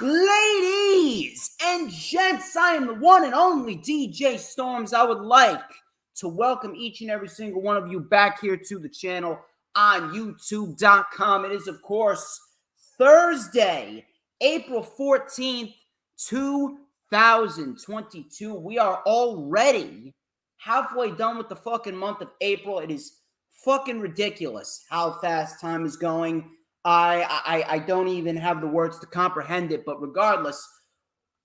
Ladies and gents, I am the one and only DJ Storms. I would like to welcome each and every single one of you back here to the channel on YouTube.com. It is, of course, Thursday, April 14th, 2022. We are already halfway done with the fucking month of April. It is fucking ridiculous how fast time is going. I don't even have the words to comprehend it, but regardless,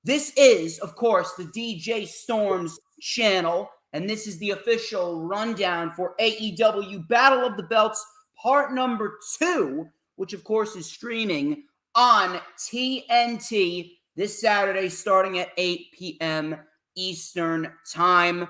this is, of course, the DJ Storms channel, and this is the official rundown for AEW Battle of the Belts part number 2, which, of course, is streaming on TNT this Saturday starting at 8 p.m. Eastern Time.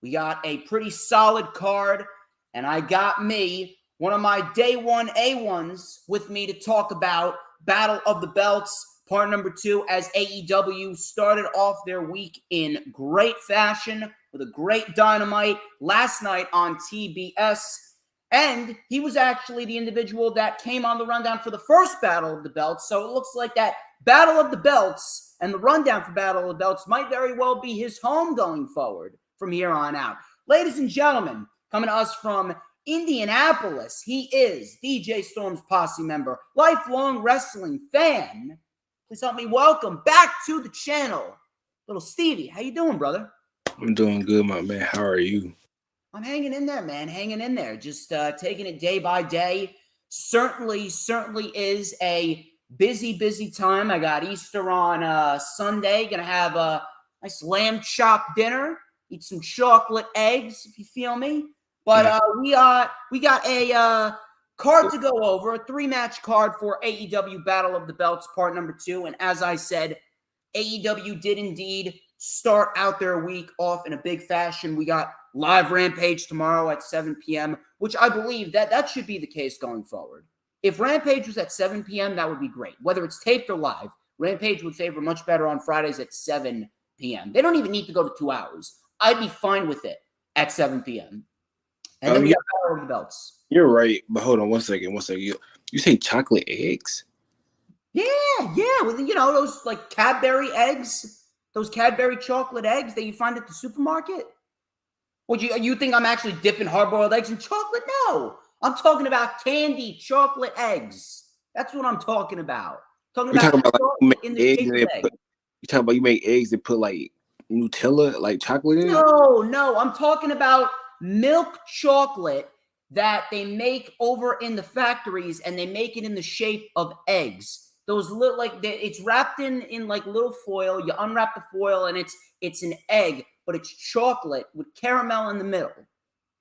We got a pretty solid card, and I got me one of my day one A1s with me to talk about Battle of the Belts, part number 2, as AEW started off their week in great fashion with a great Dynamite last night on TBS. And he was actually the individual that came on the rundown for the first Battle of the Belts. So it looks like that Battle of the Belts and the rundown for Battle of the Belts might very well be his home going forward from here on out. Ladies and gentlemen, coming to us from Indianapolis, he is DJ Storm's posse member, lifelong wrestling fan. Please help me welcome back to the channel, Lil Stevie. How you doing, brother? I'm doing good, my man. How are you? I'm hanging in there, man. Hanging in there. Just taking it day by day. Certainly is a busy time. I got Easter on Sunday. Gonna have a nice lamb chop dinner. Eat some chocolate eggs, if you feel me. But we got a card to go over, a 3-match card for AEW Battle of the Belts, part number 2. And as I said, AEW did indeed start out their week off in a big fashion. We got live Rampage tomorrow at 7 p.m., which I believe that should be the case going forward. If Rampage was at 7 p.m., that would be great. Whether it's taped or live, Rampage would favor much better on Fridays at 7 p.m. They don't even need to go to 2 hours. I'd be fine with it at 7 p.m. And then we got Battle of the Belts. You're right, but hold on one second. You say chocolate eggs? Yeah. With, those like Cadbury eggs, those Cadbury chocolate eggs that you find at the supermarket. Would you think I'm actually dipping hard-boiled eggs in chocolate? No, I'm talking about candy chocolate eggs. That's what I'm talking about. You talking about you make eggs and put like Nutella, like chocolate in it? No, I'm talking about milk chocolate that they make over in the factories, and they make it in the shape of eggs. Those little, it's wrapped in like little foil. You unwrap the foil, and it's an egg, but it's chocolate with caramel in the middle.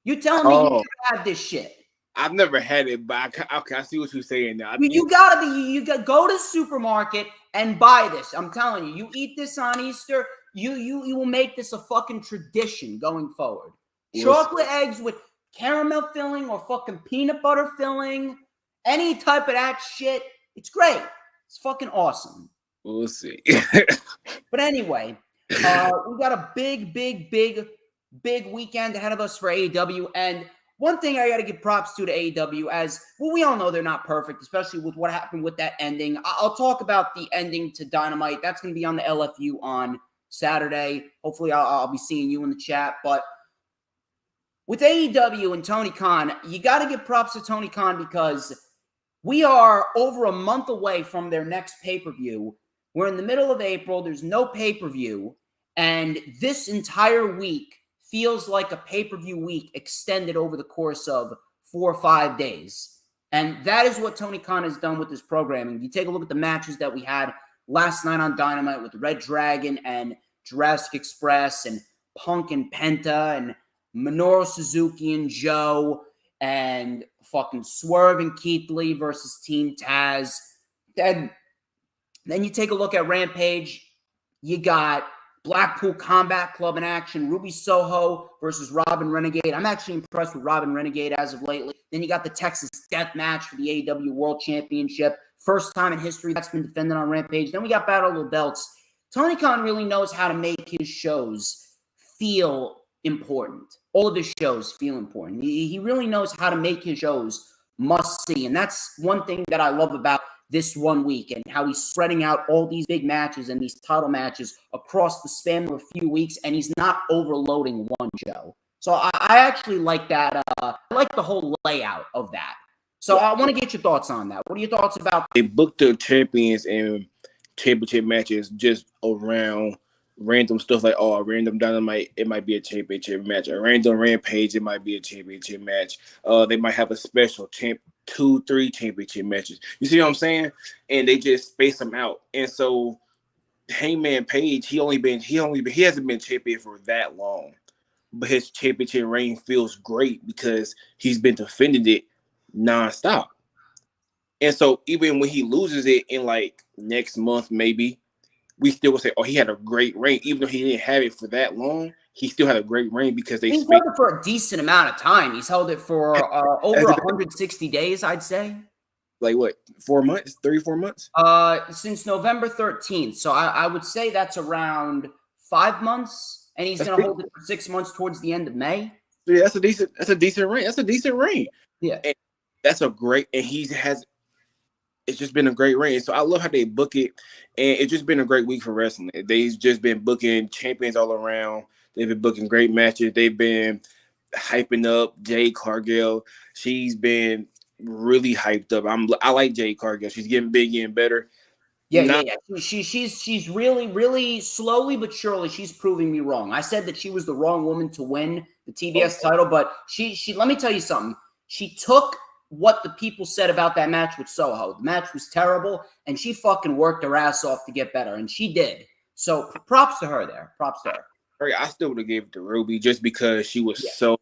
You telling me you never had this shit? I've never had it, but I see what you're saying now. You gotta go to the supermarket and buy this. I'm telling you, you eat this on Easter, you will make this a fucking tradition going forward. Chocolate eggs with caramel filling or fucking peanut butter filling, any type of that shit. It's great. It's fucking awesome. We'll see. But anyway, we got a big weekend ahead of us for AEW. And one thing I got to give props to AEW, as well, we all know they're not perfect, especially with what happened with that ending. I'll talk about the ending to Dynamite. That's going to be on the LFU on Saturday. Hopefully, I'll be seeing you in the chat. But with AEW and Tony Khan, you got to give props to Tony Khan, because we are over a month away from their next pay-per-view. We're in the middle of April. There's no pay-per-view. And this entire week feels like a pay-per-view week extended over the course of 4 or 5 days. And that is what Tony Khan has done with this programming. You take a look at the matches that we had last night on Dynamite with Red Dragon and Jurassic Express and Punk and Penta and Minoru Suzuki and Joe and fucking Swerve and Keith Lee versus Team Taz. Then you take a look at Rampage. You got Blackpool Combat Club in action. Ruby Soho versus Robin Renegade. I'm actually impressed with Robin Renegade as of lately. Then you got the Texas Death Match for the AEW World Championship. First time in history that's been defended on Rampage. Then we got Battle of the Belts. Tony Khan really knows how to make his shows feel important. All of his shows feel important. He really knows how to make his shows must see. And that's one thing that I love about this 1 week and how he's spreading out all these big matches and these title matches across the span of a few weeks, and he's not overloading one show. So I actually like that. I like the whole layout of that. So I want to get your thoughts on that. What are your thoughts about? They booked the champions and championship matches just around random stuff like, oh, a random Dynamite, it might be a championship match. A random Rampage, it might be a championship match. They might have a special 2-3 championship matches. You see what I'm saying? And they just space them out. And so Hangman Page, he hasn't been champion for that long, but his championship reign feels great because he's been defending it nonstop. And so even when he loses it in like next month, maybe, we still will say, oh, he had a great reign. Even though he didn't have it for that long, he still had a great reign because He's held it for a decent amount of time. He's held it for over 160 days, I'd say. Like what, 4 months, 3-4 months? Since November 13th. So I would say that's around 5 months, and he's going to hold it for 6 months towards the end of May. Yeah, that's a decent reign. That's a decent reign. Yeah, and that's a great, and it's just been a great reign. So I love how they book it, and it's just been a great week for wrestling. They've just been booking champions all around. They've been booking great matches. They've been hyping up Jade Cargill. She's been really hyped up. I like Jade Cargill. She's getting big, getting better. Yeah. She's really, really slowly but surely she's proving me wrong. I said that she was the wrong woman to win the TBS title, but she let me tell you something. She took what the people said about that match with Soho. The match was terrible, and she fucking worked her ass off to get better, and she did. So props to her there. Props to her. I still would have gave it to Ruby just because she was so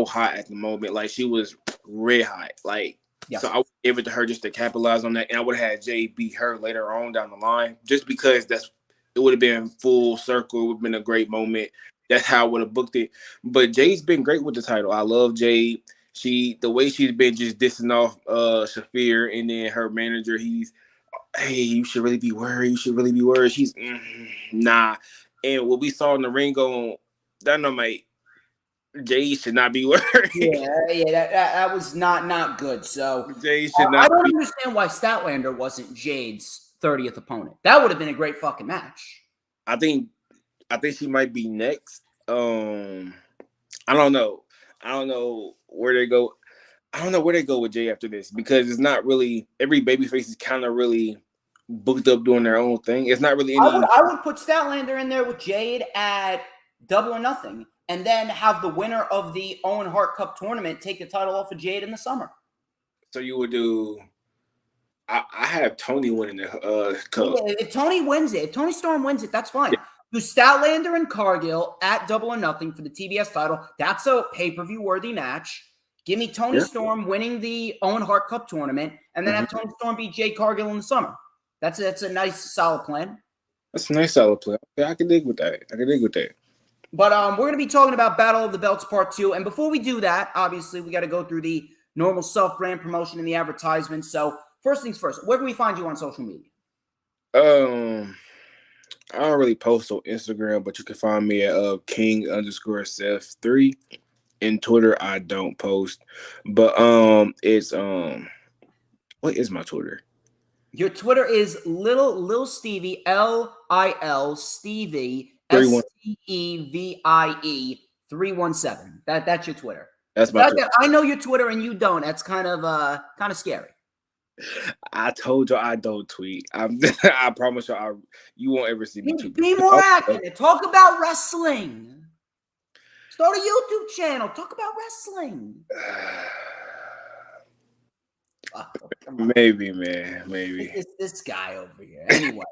hot at the moment. Like, she was red hot. Like, so I would give it to her just to capitalize on that, and I would have had Jay beat her later on down the line just because it would have been full circle. It would have been a great moment. That's how I would have booked it. But Jay's been great with the title. I love Jade. The way she's been just dissing off Shafir, and then her manager, hey, you should really be worried. You should really be worried. She's nah. And what we saw in the ring on Dynamite, Jay should not be worried. Yeah, that was not good. So Jay should not. I don't understand why Statlander wasn't Jade's 30th opponent. That would have been a great fucking match. I think she might be next. I don't know. I don't know where they go. I don't know where they go with Jay after this because it's not really every babyface is kind of really booked up doing their own thing. It's not really any. I would put Statlander in there with Jade at Double or Nothing, and then have the winner of the Owen Hart Cup tournament take the title off of Jade in the summer. So you would do. I have Tony winning the cup. Yeah, if Tony wins it, if Tony Storm wins it, that's fine. Yeah. Do Statlander and Cargill at Double or Nothing for the TBS title. That's a pay-per-view worthy match. Give me Tony Storm winning the Owen Hart Cup tournament, and then have Tony Storm beat Jade Cargill in the summer. That's a nice, solid plan. That's a nice, solid plan. Yeah, I can dig with that. But we're going to be talking about Battle of the Belts Part 2. And before we do that, obviously, we got to go through the normal self-brand promotion and the advertisements. So first things first, where can we find you on social media? I don't really post on Instagram, but you can find me at King_Seth3. In Twitter, I don't post. But it's what is my Twitter? Your Twitter is Lil Stevie, LIL Stevie STEVIE 317. That's your Twitter. That's my Twitter. I know your Twitter and you don't. That's kind of scary. I told you I don't tweet. I promise you won't ever see me tweet. Be more active. Talk about wrestling. Start a YouTube channel. Talk about wrestling. Maybe, man. Maybe. It's this guy over here. Anyway,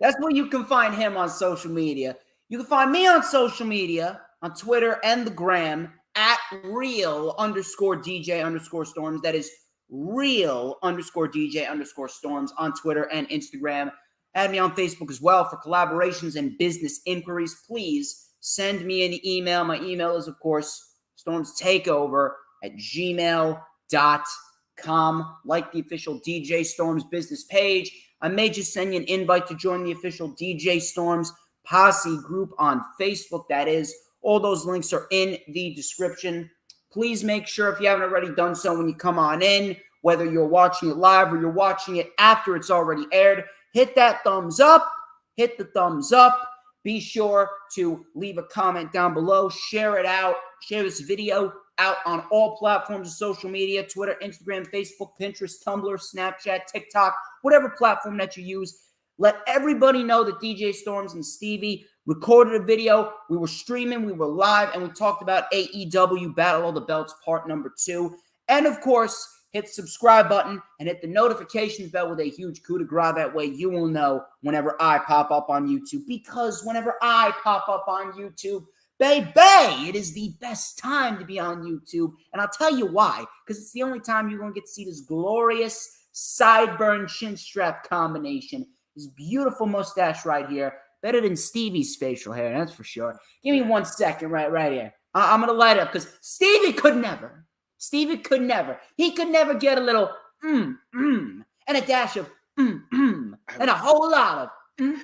that's where you can find him on social media. You can find me on social media, on Twitter and the gram, at real_DJ_storms. That is real_DJ_storms on Twitter and Instagram. Add me on Facebook as well for collaborations and business inquiries. Please send me an email. My email is, of course, StormsTakeOver@gmail.com. Like the official DJ Storms business page. I may just send you an invite to join the official DJ Storms Posse group on Facebook. That is, all those links are in the description. Please make sure, if you haven't already done so, when you come on in, whether you're watching it live or you're watching it after it's already aired. Hit that thumbs up. Hit the thumbs up. Be sure to leave a comment down below. Share it out. Share this video out on all platforms of social media: Twitter, Instagram, Facebook, Pinterest, Tumblr, Snapchat, TikTok, whatever platform that you use. Let everybody know that DJ Storms and Stevie recorded a video. We were streaming, we were live, and we talked about AEW Battle of the Belts Part Number 2. And of course, hit the subscribe button and hit the notifications bell with a huge coup de grace. That way you will know whenever I pop up on YouTube. Because whenever I pop up on YouTube, baby, it is the best time to be on YouTube. And I'll tell you why. Because it's the only time you're going to get to see this glorious sideburn chin strap combination. This beautiful mustache right here. Better than Stevie's facial hair, that's for sure. Give me 1 second right here. I'm going to light up because Stevie could never. Stevie could never. He could never get a little and a dash of and a whole lot of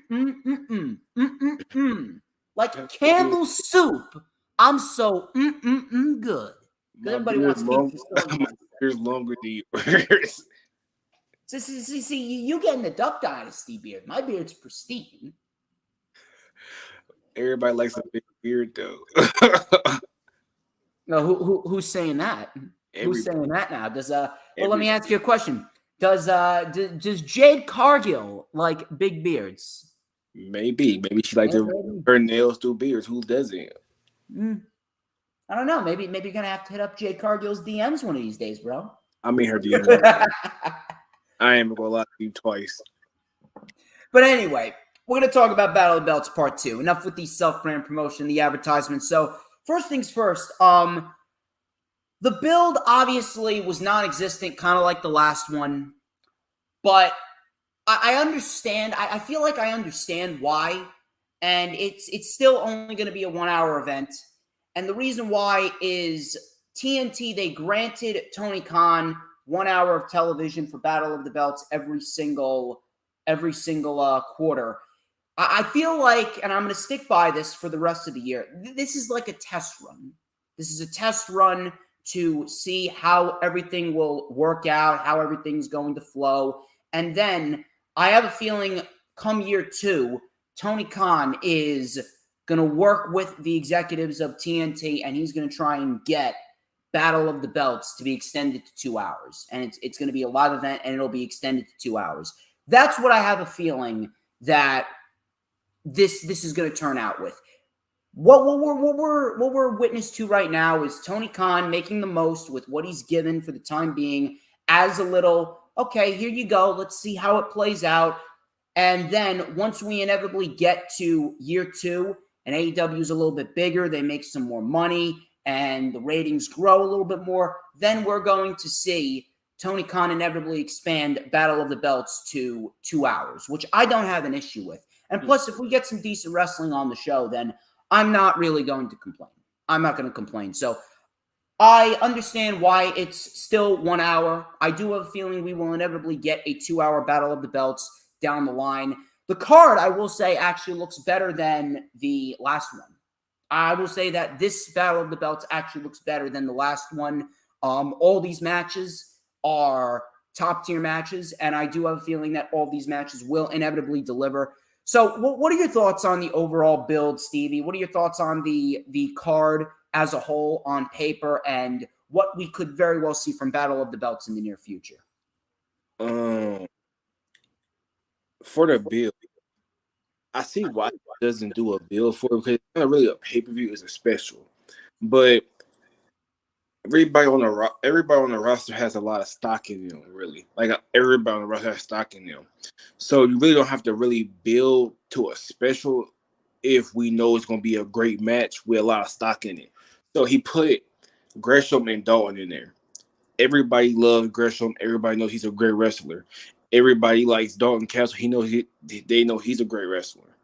like Campbell soup. I'm so good. Everybody wants my beard's longer than yours. See, you getting the Duck Dynasty beard. My beard's pristine. Everybody likes a big beard, though. No, who's saying that? Who's saying that now? Well, let me ask you a question. Does Jade Cargill like big beards? Maybe she likes her nails through beards. Who doesn't? I don't know. Maybe you're gonna have to hit up Jade Cargill's DMs one of these days, bro. I mean her DMs. I ain't gonna lie to you twice. But anyway, we're gonna talk about Battle of the Belts Part 2. Enough with the self-brand promotion, the advertisement. So first things first, the build obviously was non-existent, kind of like the last one. But I understand. I feel like I understand why. And it's still only going to be a 1-hour event. And the reason why is TNT, they granted Tony Khan 1 hour of television for Battle of the Belts every single quarter. I feel like, and I'm going to stick by this for the rest of the year, this is like a test run. This is a test run to see how everything will work out, how everything's going to flow. And then I have a feeling come year 2, Tony Khan is going to work with the executives of TNT, and he's going to try and get Battle of the Belts to be extended to 2 hours. And it's going to be a live event, and it'll be extended to 2 hours. That's what I have a feeling that this is going to turn out with. What we're witness to right now is Tony Khan making the most with what he's given for the time being as a little, okay, here you go. Let's see how it plays out. And then once we inevitably get to year 2 and AEW is a little bit bigger, they make some more money and the ratings grow a little bit more, then we're going to see Tony Khan inevitably expand Battle of the Belts to 2 hours, which I don't have an issue with. And plus, if we get some decent wrestling on the show, then I'm not really going to complain. I'm not going to complain. So I understand why it's still 1 hour. I do have a feeling we will inevitably get a 2-hour Battle of the Belts down the line. The card, I will say, actually looks better than the last one. I will say that this Battle of the Belts actually looks better than the last one. All these matches are top-tier matches, and I do have a feeling that all these matches will inevitably deliver. So what are your thoughts on the overall build, Stevie? What are your thoughts on the card as a whole on paper and what we could very well see from Battle of the Belts in the near future? For the build, I see why it doesn't do a build for it because it's not really a pay-per-view, it's a special. But everybody on the roster has a lot of stock in them, really. Like everybody on the roster has stock in them. So you really don't have to really build to a special if we know it's going to be a great match with a lot of stock in it. So he put Gresham and Dalton in there. Everybody loves Gresham. Everybody knows he's a great wrestler. Everybody likes Dalton Castle. They know he's a great wrestler.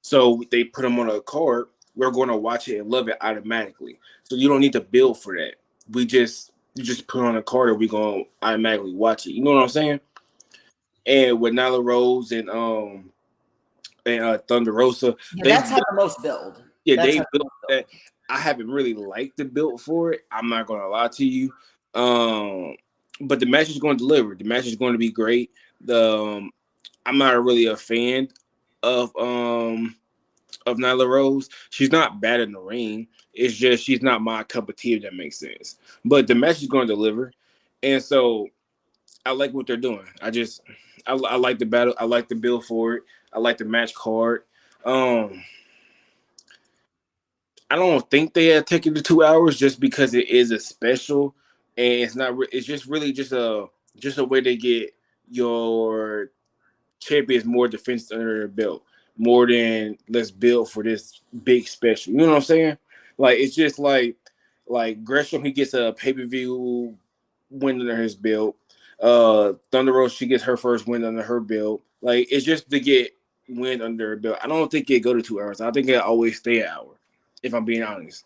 So they put him on a card. We're going to watch it and love it automatically. So you don't need to build for that. You just put on a card and we're going to automatically watch it. You know what I'm saying? And with Nyla Rose and Thunder Rosa. That's how the most build. Yeah, they built that. I haven't really liked the build for it. I'm not going to lie to you. but the match is going to deliver. The match is going to be great. I'm not really a fan of Nyla Rose. She's not bad in the ring. It's just she's not my cup of tea, if that makes sense. But the match is going to deliver, and so I like what they're doing. I like the battle. I like the build for it. I like the match card. Um, I don't think they had taken the 2 hours just because it is a special, and it's not. It's just really just a way to get your champions more defense under their belt, more than let's build for this big special. You know what I'm saying? Like it's just like Gresham, he gets a pay per view win under his belt. Thunder Rose, she gets her first win under her belt. Like it's just to get win under her belt. I don't think it go to 2 hours. I think it always stay an hour. If I'm being honest.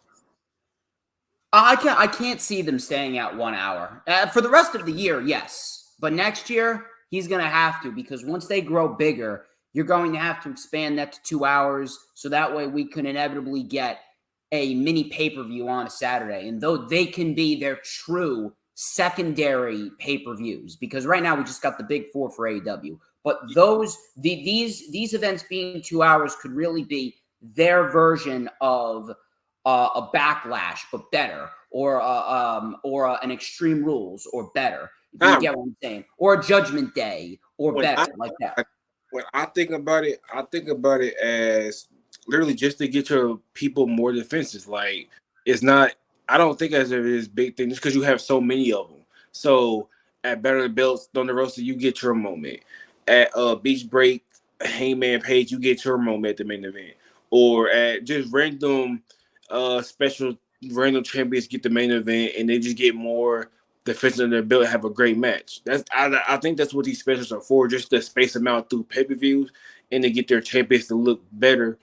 I can't see them staying at 1 hour. For the rest of the year, yes. But next year, he's going to have to, because once they grow bigger, you're going to have to expand that to 2 hours. So that way we can inevitably get a mini pay-per-view on a Saturday. And though they can be their true secondary pay-per-views, because right now we just got the big four for AEW. But these events being 2 hours could really be their version of a backlash, but better, or an Extreme Rules, or better. If you get what I'm saying, or a Judgment Day, or better, like that. When I think about it as literally just to get your people more defenses. Like it's not. I don't think as it is big thing just because you have so many of them. So at Better Than Belts, Thunder Rosa, you get your moment. At Beach Break, Hangman Page, you get your moment at the main event. Or at just special random champions get the main event and they just get more defense in their belt and have a great match. I think that's what these specials are for, just to space them out through pay-per-views and to get their champions to look better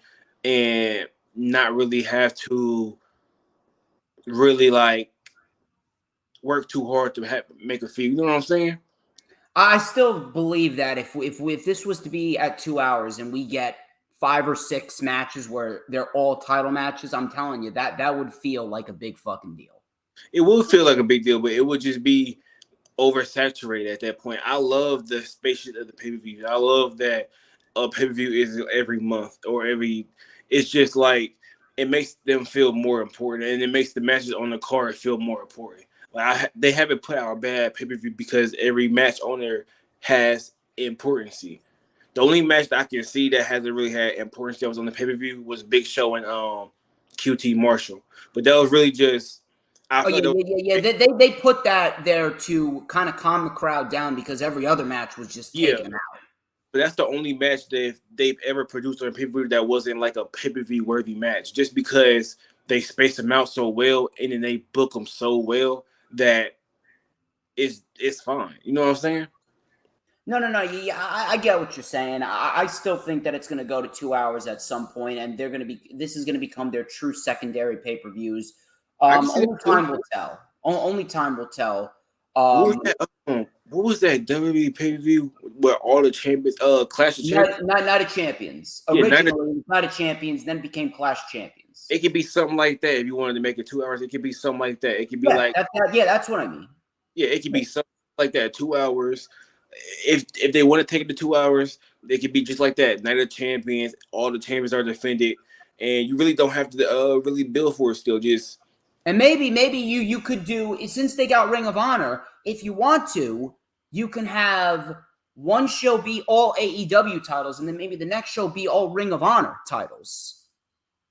and not really have to really like work too hard to make a feud. You know what I'm saying? I still believe that if this was to be at 2 hours and we get 5 or 6 matches where they're all title matches, I'm telling you that would feel like a big fucking deal. It would feel like a big deal, but it would just be oversaturated at that point. I love the spaceship of the pay per view. I love that a pay per view is every month or every. It's just like it makes them feel more important, and it makes the matches on the card feel more important. Like they haven't put out a bad pay per view because every match on there has importance. The only match that I can see that hasn't really had importance that was on the pay per view was Big Show and QT Marshall, but that was really just. I Oh felt yeah. They put that there to kind of calm the crowd down because every other match was just taking them out. But that's the only match that they've ever produced on a pay-per-view that wasn't like a pay-per-view worthy match. Just because they space them out so well and then they book them so well that it's fine. You know what I'm saying? No. Yeah, I get what you're saying. I still think that it's going to go to 2 hours at some point, and this is going to become their true secondary pay-per-views. I can see Only that time too. will tell. Only time will tell. What was that? What was that WWE pay-per-view where all the champions, Clash of Champions? Night of Champions. Yeah, Originally, it was Night of Champions, then became Clash Champions. it could be something like that. If you wanted to make it 2 hours, it could be something like that. It could be Yeah, like that's what I mean. yeah, it could be something like that. 2 hours. If they want to take it to 2 hours, they could be just like that. Night of Champions, all the champions are defended, and you really don't have to really build for it still. Just And maybe you could do, since they got Ring of Honor, if you want to, you can have one show be all AEW titles, and then maybe the next show be all Ring of Honor titles.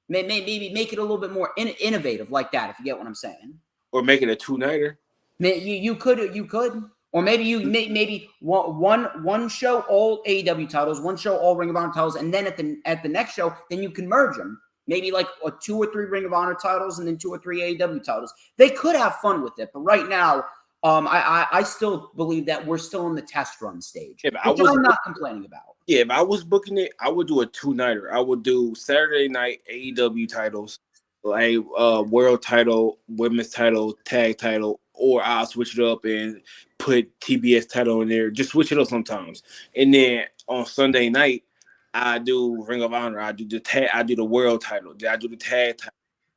Maybe make it a little bit more innovative like that, if you get what I'm saying. or make it a two-nighter. You could, or maybe one show all AEW titles, one show all Ring of Honor titles, and then at the next show, then you can merge them. Maybe like 2 or 3 Ring of Honor titles and then 2 or 3 AEW titles. They could have fun with it, but right now, I still believe that we're still in the test run stage, which I'm not complaining about. Yeah, if I was booking it, I would do a two-nighter. I would do Saturday night AEW titles, like world title, women's title, tag title, or I'll switch it up and put TBS title in there. Just switch it up sometimes. And then on Sunday night, I do Ring of Honor. I do the world title. Then I do the tag title.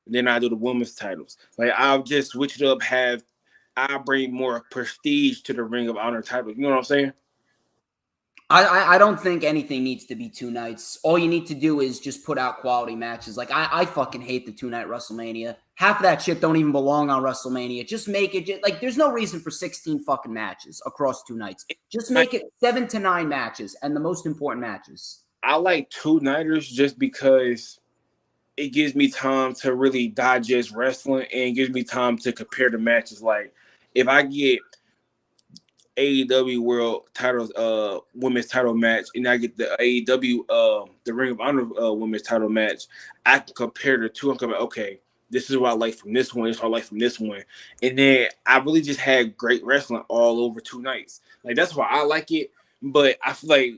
Then I do the women's titles. Like I'll just switch it up, have I bring more prestige to the Ring of Honor title. You know what I'm saying? I don't think anything needs to be 2 nights. All you need to do is just put out quality matches. Like I fucking hate the 2-night WrestleMania. Half of that shit don't even belong on WrestleMania. Just make it like there's no reason for 16 fucking matches across 2 nights. Just make it 7 to 9 matches and the most important matches. I like 2-nighters just because it gives me time to really digest wrestling and gives me time to compare the matches. Like if I get AEW World Titles women's title match and I get the AEW the Ring of Honor women's title match, I can compare the two and come okay, this is what I like from this one, this is what I like from this one. And then I really just had great wrestling all over 2 nights. Like that's why I like it, but I feel like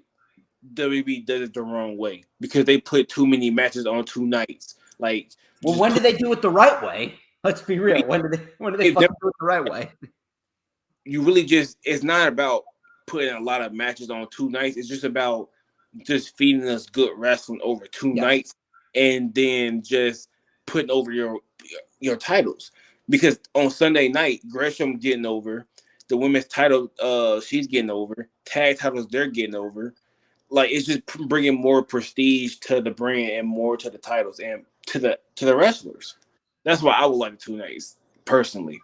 WB does it the wrong way because they put too many matches on 2 nights. Like Well, when do they do it the right way? Let's be real. When do they fucking do it the right way? You really just it's not about putting a lot of matches on 2 nights. It's just about just feeding us good wrestling over 2 nights and then just putting over your titles. Because on Sunday night, Gresham getting over, the women's title, she's getting over, tag titles, they're getting over. Like it's just bringing more prestige to the brand and more to the titles and to the wrestlers. That's why I would like 2 nights personally.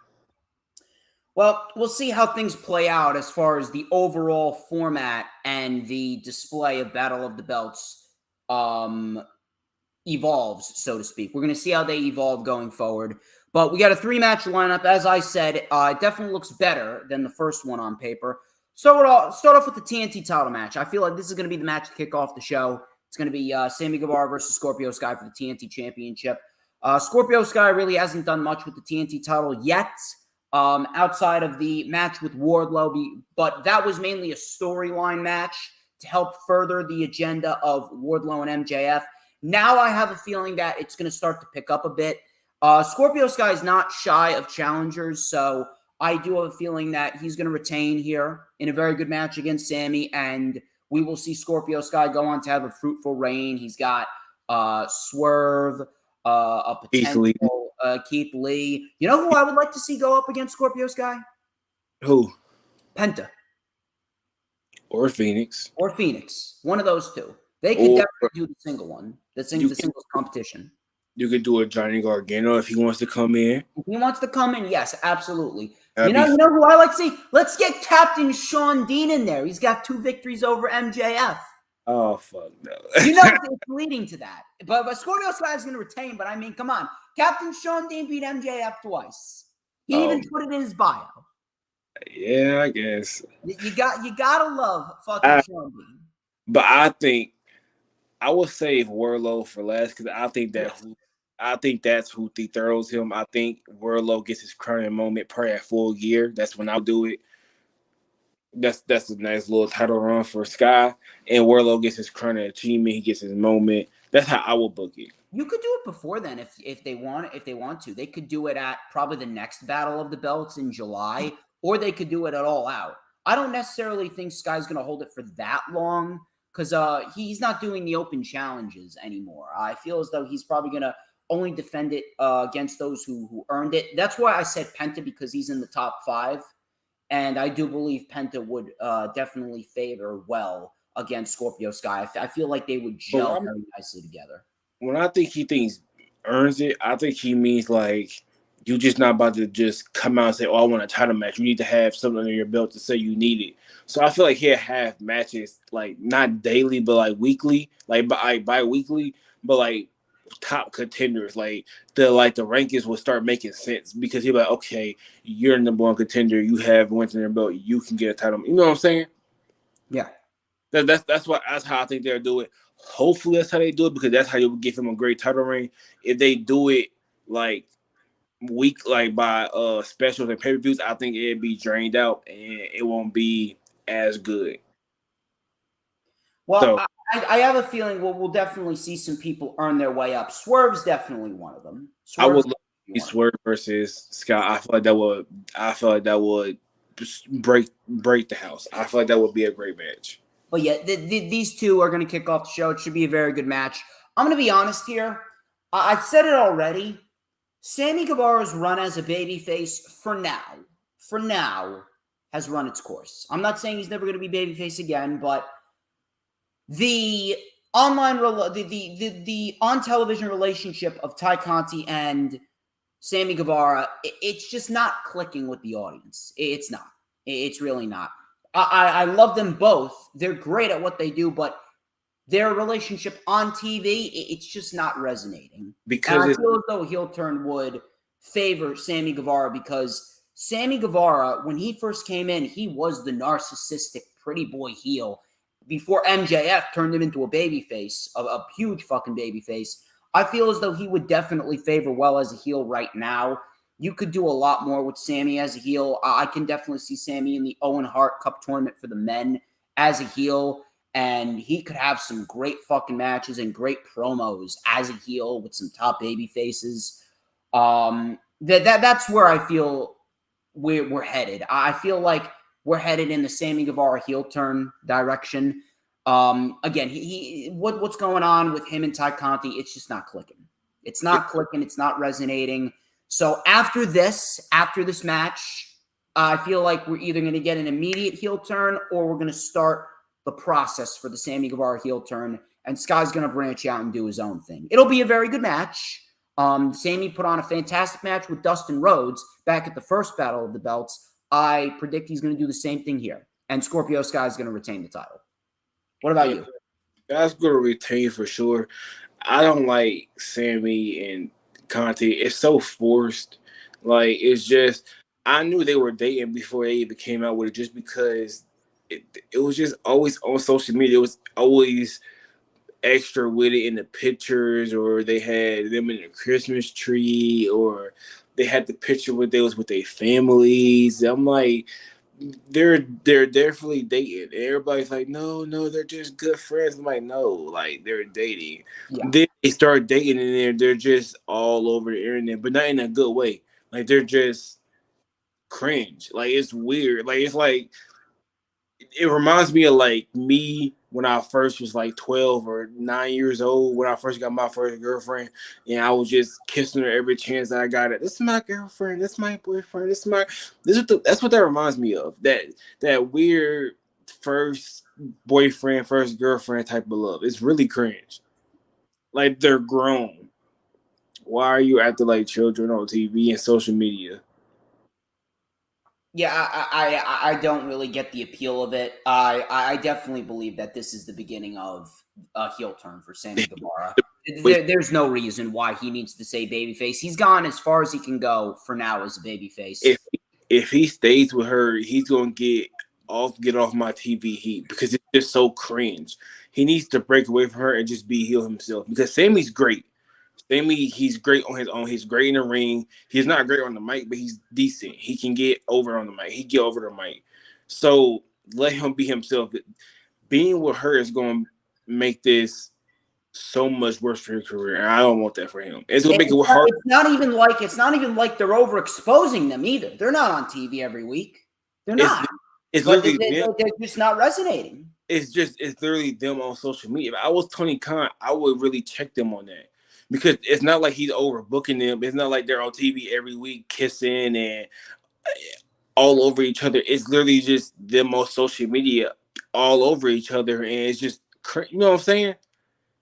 Well, we'll see how things play out as far as the overall format and the display of Battle of the Belts evolves, so to speak. We're going to see how they evolve going forward. But we got a 3-match lineup. As I said, it definitely looks better than the first one on paper. So we'll start off with the TNT title match. I feel like this is going to be the match to kick off the show. It's going to be Sammy Guevara versus Scorpio Sky for the TNT Championship. Scorpio Sky really hasn't done much with the TNT title yet. Outside of the match with Wardlow, but that was mainly a storyline match to help further the agenda of Wardlow and MJF. Now I have a feeling that it's going to start to pick up a bit. Scorpio Sky is not shy of challengers, so I do have a feeling that he's going to retain here in a very good match against Sammy, and we will see Scorpio Sky go on to have a fruitful reign. He's got Swerve, a potential Keith Lee. You know who I would like to see go up against Scorpio Sky? Who? Penta. Or Phoenix. Or Phoenix. One of those two. They could definitely do the single one. The singles competition. You could do a Johnny Gargano if he wants to come in. If he wants to come in, yes, absolutely. You know who I like to see? Let's get Captain Shawn Dean in there. He's got 2 victories over MJF. Oh, fuck no. You know it's leading to that. But Scorpio Sky is going to retain, but I mean, come on. Captain Shawn Dean beat MJF twice. He even put it in his bio. Yeah, I guess. You gotta love fucking Shawn Dean. But I think I will save Wardlow for last because I think that's who dethrones him. I think Wardlow gets his crowning moment probably at Full Gear. That's when I'll do it. That's a nice little title run for Sky, and Wardlow gets his crowning achievement. He gets his moment. That's how I will book it. You could do it before then if they want to. They could do it at probably the next Battle of the Belts in July, or they could do it at All Out. I don't necessarily think Sky's going to hold it for that long because he's not doing the open challenges anymore. I feel as though he's probably going to only defend it against those who earned it. That's why I said Penta, because he's in the top 5. And I do believe Penta would definitely favor well against Scorpio Sky. I feel like they would gel very nicely together. When I think he thinks earns it, I think he means like you're just not about to just come out and say, "Oh, I want a title match." You need to have something under your belt to say you need it. So I feel like he'll have matches like not daily, but like weekly, like bi-weekly, but like top contenders. Like the rankings will start making sense because he'll be like, okay, you're the number 1 contender. You have wins in your belt. You can get a title. You know what I'm saying? Yeah. That's how I think they'll do it. Hopefully that's how they do it because that's how you will give him a great title reign. If they do it like by specials and pay-per-views, I think it'd be drained out and it won't be as good. Well, so, I have a feeling we'll definitely see some people earn their way up. Swerve's definitely one of them. I would love to see Swerve versus Scott. I feel like that would break the house. I feel like that would be a great match. But yeah, these two are going to kick off the show. It should be a very good match. I'm going to be honest here. I've said it already. Sammy Guevara's run as a babyface for now, for now, has run its course. I'm not saying he's never going to be babyface again, but the the on television relationship of Ty Conti and Sammy Guevara, it's just not clicking with the audience. It's not. It's really not. I love them both. They're great at what they do, but their relationship on TV, it's just not resonating. Because and I feel as though heel turn would favor Sammy Guevara, because Sammy Guevara, when he first came in, he was the narcissistic pretty boy heel before MJF turned him into a babyface, a huge fucking babyface. I feel as though he would definitely favor well as a heel right now. You could do a lot more with Sammy as a heel. I can definitely see Sammy in the Owen Hart Cup tournament for the men as a heel, and he could have some great fucking matches and great promos as a heel with some top baby faces. That's where I feel we're headed. I feel like we're headed in the Sammy Guevara heel turn direction. Again, what's going on with him and Ty Conti? It's just not clicking. It's not clicking. It's not resonating. So after this match, I feel like we're either going to get an immediate heel turn or we're going to start the process for the Sammy Guevara heel turn, and Sky's going to branch out and do his own thing. It'll be a very good match. Sammy put on a fantastic match with Dustin Rhodes back at the first Battle of the Belts. I predict he's going to do the same thing here, and Scorpio Sky is going to retain the title. What about you? Sky's going to retain for sure. I don't like Sammy and Conti. It's so forced. Like, it's just, I knew they were dating before they even came out with it, just because it was just always on social media. It was always extra with it in the pictures, or they had them in the Christmas tree, or they had the picture where they was with their families. I'm like, they're definitely dating. And everybody's like, no, they're just good friends. I'm like, no, like, they're dating. Yeah. Then they start dating, and they're just all over the internet, but not in a good way. Like, they're just cringe. Like, it's weird. Like, it's like, it reminds me of like me when I first was like 12 or 9 years old, when I first got my first girlfriend, and I was just kissing her every chance that I got it. This is my girlfriend. This is my boyfriend. That's what that reminds me of. That weird first boyfriend, first girlfriend type of love. It's really cringe. Like, they're grown. Why are you acting like children on TV and social media? Yeah, I don't really get the appeal of it. I definitely believe that this is the beginning of a heel turn for Sammy Guevara. There's no reason why he needs to say babyface. He's gone as far as he can go for now as a babyface. If he stays with her, he's gonna get off my TV heat, because it's just so cringe. He needs to break away from her and just be heel himself, because Sammy's great. Sammy, he's great on his own. He's great in the ring. He's not great on the mic, but he's decent. He can get over on the mic. He get over the mic. So let him be himself. Being with her is going to make this so much worse for his career, and I don't want that for him. It's going to make it hard. It's not even like they're overexposing them either. They're not on TV every week. They're not. It's literally they're just not resonating. It's literally them on social media. If I was Tony Khan, I would really check them on that. Because it's not like he's overbooking them. It's not like they're on TV every week kissing and all over each other. It's literally just them on social media all over each other. And it's just, you know what I'm saying?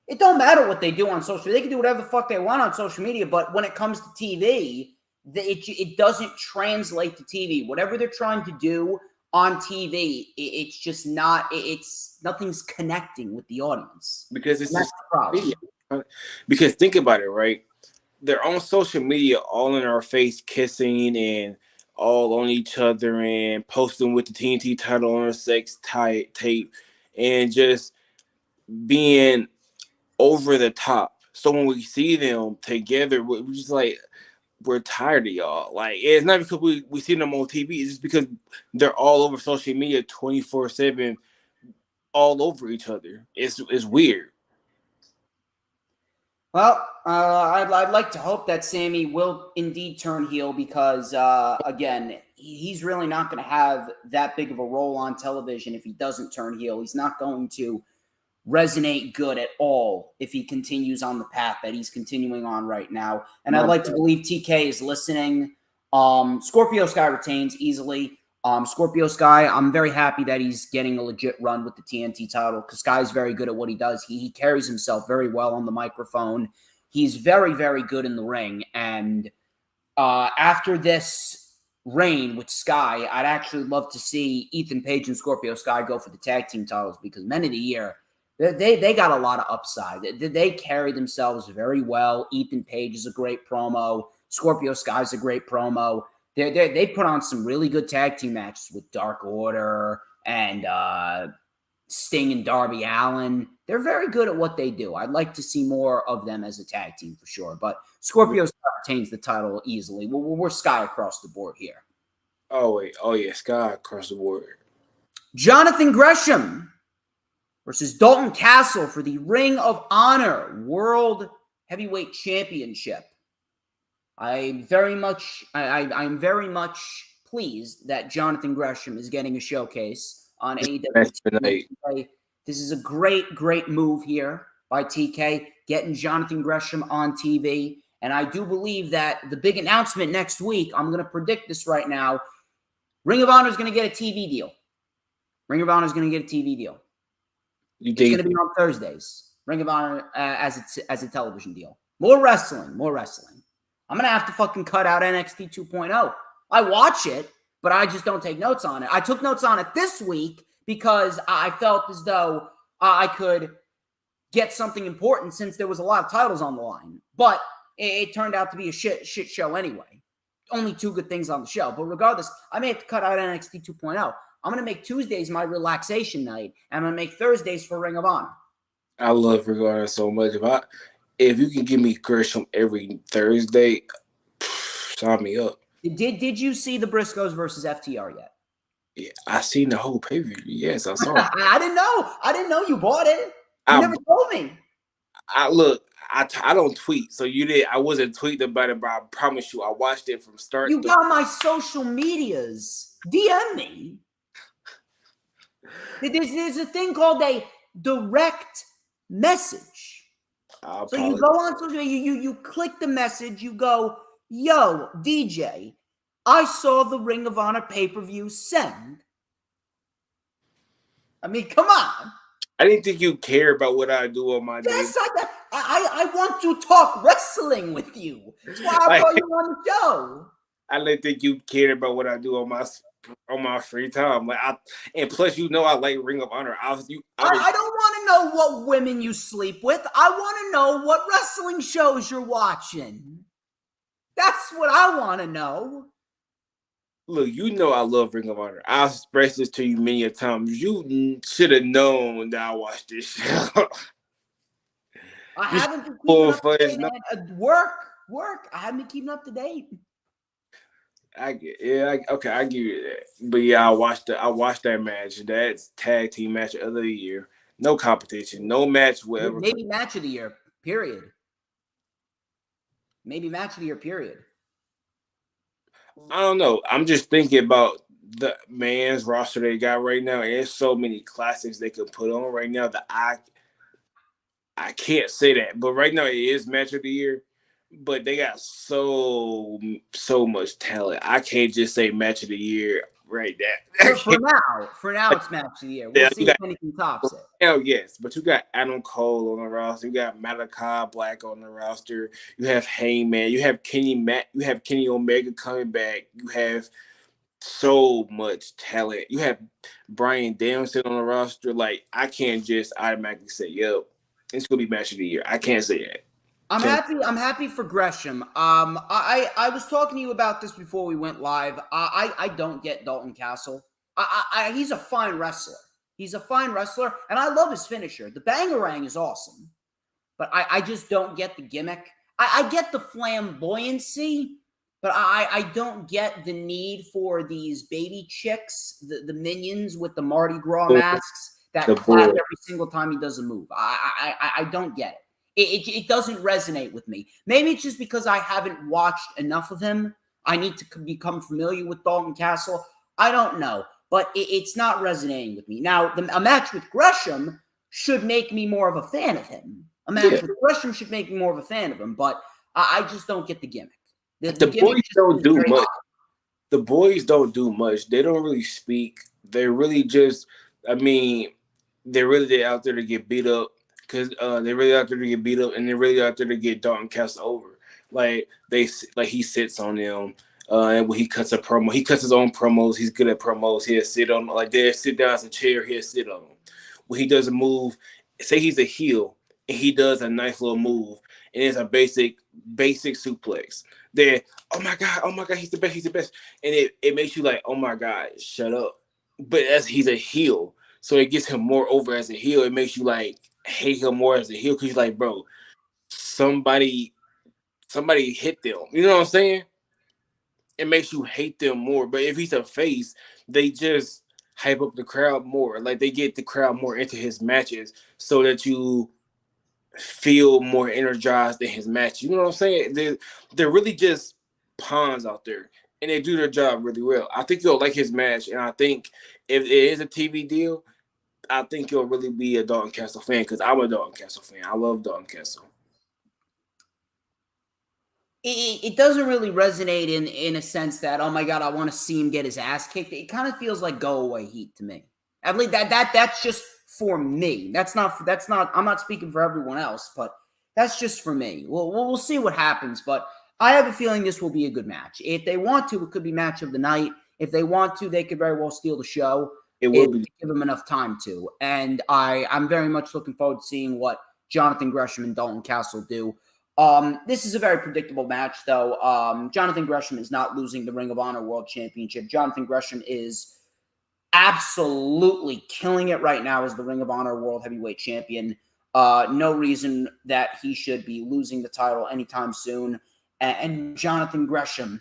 It don't matter what they do on social. They can do whatever the fuck they want on social media. But when it comes to TV, it doesn't translate to TV. Whatever they're trying to do on TV, it's just not, nothing's connecting with the audience. Because it's just the problem. Media. Because think about it, right? They're on social media all in our face, kissing and all on each other and posting with the TNT title on a sex tape and just being over the top. So when we see them together, we're just like, we're tired of y'all. Like, it's not because we see them on TV. It's just because they're all over social media 24/7, all over each other. It's weird. Well, I'd like to hope that Sammy will indeed turn heel, because, again, he's really not going to have that big of a role on television if he doesn't turn heel. He's not going to resonate good at all if he continues on the path that he's continuing on right now. And I'd like to believe TK is listening. Scorpio Sky retains easily. Scorpio Sky, I'm very happy that he's getting a legit run with the TNT title because Sky's very good at what he does. He carries himself very well on the microphone. He's very, very good in the ring. And after this reign with Sky, I'd actually love to see Ethan Page and Scorpio Sky go for the tag team titles because Men of the Year, they got a lot of upside. They carry themselves very well. Ethan Page is a great promo. Scorpio Sky's a great promo. They put on some really good tag team matches with Dark Order and Sting and Darby Allin. They're very good at what they do. I'd like to see more of them as a tag team for sure. But Scorpio Sky retains the title easily. We're Sky across the board here. Oh yeah, Sky across the board. Jonathan Gresham versus Dalton Castle for the Ring of Honor World Heavyweight Championship. I'm very much pleased that Jonathan Gresham is getting a showcase on AEW. This is a great move here by TK, getting Jonathan Gresham on TV. And I do believe that the big announcement next week, I'm going to predict this right now, Ring of Honor is going to get a TV deal. Ring of Honor is going to get a TV deal. It's going to be on Thursdays. Ring of Honor as a television deal. More wrestling. I'm going to have to fucking cut out NXT 2.0. I watch it, but I just don't take notes on it. I took notes on it this week because I felt as though I could get something important since there was a lot of titles on the line. But it turned out to be a shit show anyway. Only two good things on the show. But regardless, I may have to cut out NXT 2.0. I'm going to make Tuesdays my relaxation night, and I'm going to make Thursdays for Ring of Honor. I love Ring of Honor so much. If you can give me Gresham every Thursday, sign me up. Did you see the Briscoes versus FTR yet? Yeah, I seen the whole pay-per-view. Yes, I saw it. I didn't know you bought it. You never told me. I don't tweet, so you did. I wasn't tweeting about it, but I promise you, I watched it from start. You got my social medias. DM me. There's a thing called a direct message. So you go on social media, you click the message, you go, yo, DJ, I saw the Ring of Honor pay-per-view, send. I mean, come on. I didn't think you care about what I do on my day. Yes, I want to talk wrestling with you. That's why I brought you on the show. I didn't think you cared about what I do on my free time. And plus, I like Ring of Honor. I don't want to know what women you sleep with. I want to know what wrestling shows you're watching. That's what I want to know. Look, I love Ring of Honor. I've expressed this to you many a times. You should have known that I watched this show. I haven't been keeping up to date, man. Work. I haven't been keeping up to date. I give you that. But yeah, I watched that match. That's tag team match of the year. No competition, no match, whatever. Maybe match of the year, period. I don't know. I'm just thinking about the man's roster they got right now, and there's so many classics they could put on right now that I can't say that. But right now it is match of the year. But they got so much talent. I can't just say match of the year right now. For now, it's match of the year. We'll see if anything tops it. Hell yes, but you got Adam Cole on the roster. You got Malachi Black on the roster. You have Heyman. You have Kenny Omega coming back. You have so much talent. You have Bryan Danielson on the roster. Like, I can't just automatically say, yo, it's gonna be match of the year. I can't say that. I'm happy for Gresham. I was talking to you about this before we went live. I don't get Dalton Castle. He's a fine wrestler. And I love his finisher. The Bangarang is awesome. But I just don't get the gimmick. I get the flamboyancy, but I don't get the need for these baby chicks, the minions with the Mardi Gras masks that clap every single time he does a move. I don't get it. It doesn't resonate with me. Maybe it's just because I haven't watched enough of him. I need to become familiar with Dalton Castle. I don't know, but it's not resonating with me. Now, a match with Gresham should make me more of a fan of him. With Gresham should make me more of a fan of him, but I just don't get the gimmick. The boys don't do much. the boys don't do much. They don't really speak. They're really just, I mean, they're really out there to get beat up because they're really out there to get beat up, and they're really out there to get Dalton Castle over. Like like he sits on them, and when he cuts a promo, he cuts his own promos. He's good at promos. He'll sit on like they sit down as a chair. He'll sit on them. When he does a move, say he's a heel, and he does a nice little move, and it's a basic suplex. Then oh my god, he's the best, and it makes you like, oh my god, shut up. But as he's a heel, so it gets him more over as a heel. It makes you like hate him more as a heel because you're like, bro, somebody hit them. You know what I'm saying? It makes you hate them more. But if he's a face, they just hype up the crowd more. Like they get the crowd more into his matches so that you feel more energized in his match. You know what I'm saying? They're really just pawns out there, and they do their job really well. I think you'll like his match, and I think if it is a TV deal, I think you'll really be a Dalton Castle fan because I'm a Dalton Castle fan. I love Dalton Castle. It doesn't really resonate in a sense that, oh my god, I want to see him get his ass kicked. It kind of feels like go away heat to me. At least that's just for me. That's not. I'm not speaking for everyone else, but that's just for me. We'll see what happens, but I have a feeling this will be a good match. If they want to, it could be match of the night. If they want to, they could very well steal the show. It will be. Give them enough time to. And I'm very much looking forward to seeing what Jonathan Gresham and Dalton Castle do. This is a very predictable match, though. Jonathan Gresham is not losing the Ring of Honor World Championship. Jonathan Gresham is absolutely killing it right now as the Ring of Honor World Heavyweight Champion. No reason that he should be losing the title anytime soon. And Jonathan Gresham